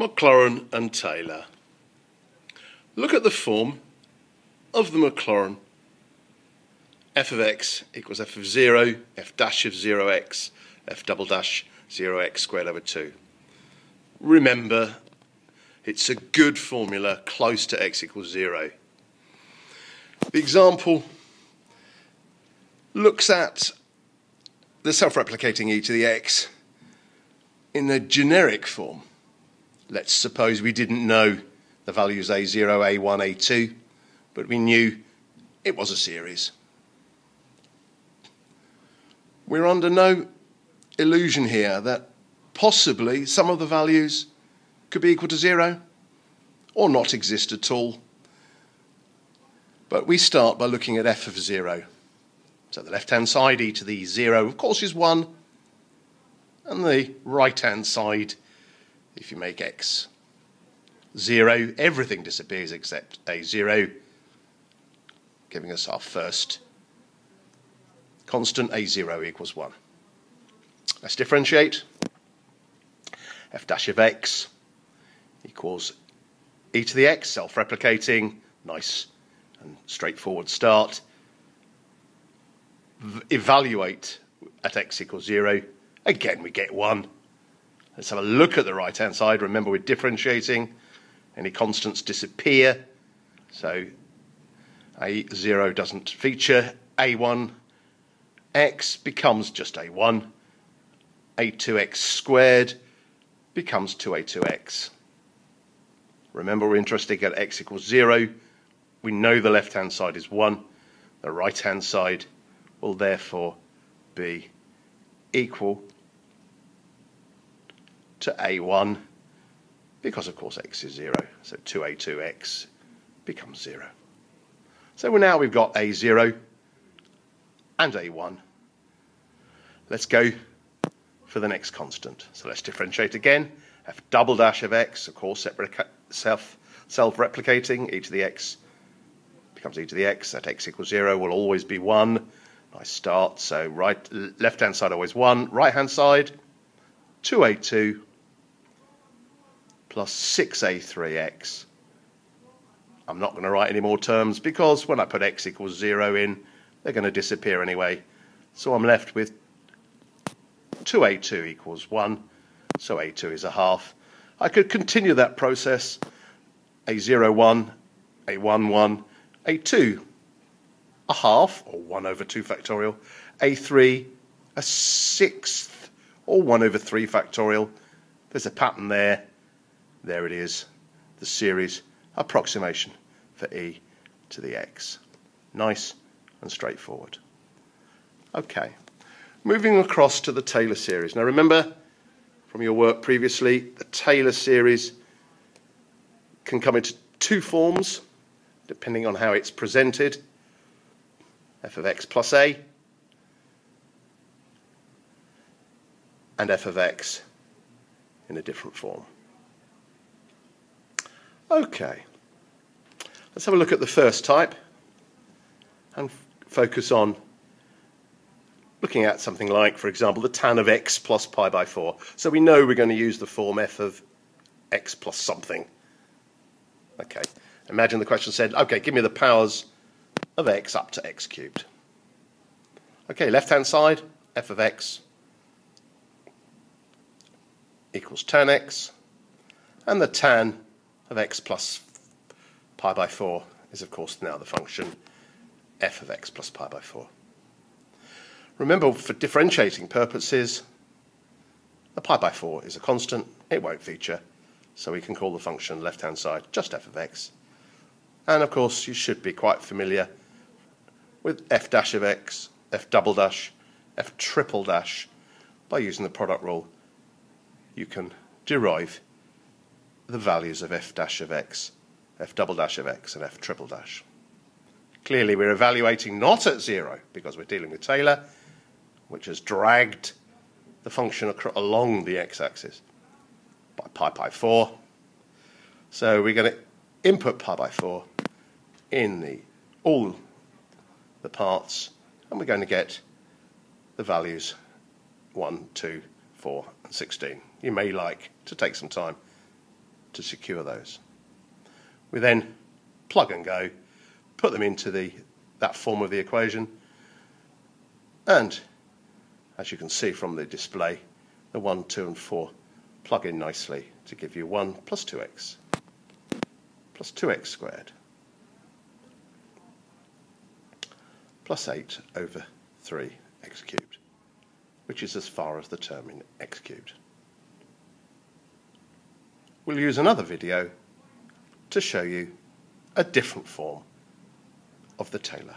Maclauren and Taylor. Look at the form of the Maclauren. F of x equals f of 0, f dash of 0x, f double dash 0x squared over 2. Remember, it's a good formula close to x equals 0. The example looks at the self-replicating e to the x in a generic form. Let's suppose we didn't know the values a0, a1, a2, but we knew it was a series. We're under no illusion here that possibly some of the values could be equal to 0 or not exist at all. But we start by looking at f of 0. So the left-hand side, e to the 0, of course, is 1. And the right-hand side, if you make x 0, everything disappears except a0, giving us our first constant, a0 equals 1. Let's differentiate. F dash of x equals e to the x, self-replicating, nice and straightforward start. Evaluate at x equals 0. Again, we get 1. Let's have a look at the right-hand side. Remember, we're differentiating. Any constants disappear. So a0 doesn't feature. a1 x becomes just a1. a2x squared becomes 2a2x. Remember, we're interested at x equals 0. We know the left-hand side is 1. The right-hand side will therefore be equal to a1 because, of course, x is 0. So 2a2x becomes 0. So now we've got a0 and a1. Let's go for the next constant. So let's differentiate again. F double dash of x, of course, self-replicating, e to the x becomes e to the x. At x equals 0 will always be 1. Nice start. So left-hand side always 1. Right-hand side, 2a2 plus 6a3x. I'm not going to write any more terms because when I put x equals 0 in, they're going to disappear anyway. So I'm left with 2a2 equals 1. So a2 is a half. I could continue that process. a0, 1, a1, 1, a2, a half, or 1 over 2 factorial, a3, a sixth, or 1 over 3 factorial. There's a pattern there. There it is, the series approximation for e to the x. Nice and straightforward. Okay, moving across to the Taylor series. Now remember from your work previously, the Taylor series can come into two forms depending on how it's presented. F of x plus a and f of x in a different form. Okay, let's have a look at the first type and focus on looking at something like, for example, the tan of x plus pi by 4. So we know we're going to use the form f of x plus something. Okay, imagine the question said, okay, give me the powers of x up to x cubed. Okay, left-hand side, f of x equals tan x, and the tan of x plus pi by 4 is, of course, now the function f of x plus pi by 4. Remember, for differentiating purposes, the pi by 4 is a constant. It won't feature, so we can call the function left-hand side just f of x. And, of course, you should be quite familiar with f dash of x, f double dash, f triple dash. By using the product rule, you can derive the values of f dash of x, f double dash of x, and f triple dash. Clearly, we're evaluating not at 0 because we're dealing with Taylor, which has dragged the function along the x-axis by pi by 4. So we're going to input pi by 4 in all the parts, and we're going to get the values 1, 2, 4, and 16. You may like to take some time to secure those. We then plug and go, put them into that form of the equation, and as you can see from the display, the 1, 2 and 4 plug in nicely to give you 1 plus 2x plus 2x squared plus 8 over 3x cubed, which is as far as the term in x cubed. We'll use another video to show you a different form of the Taylor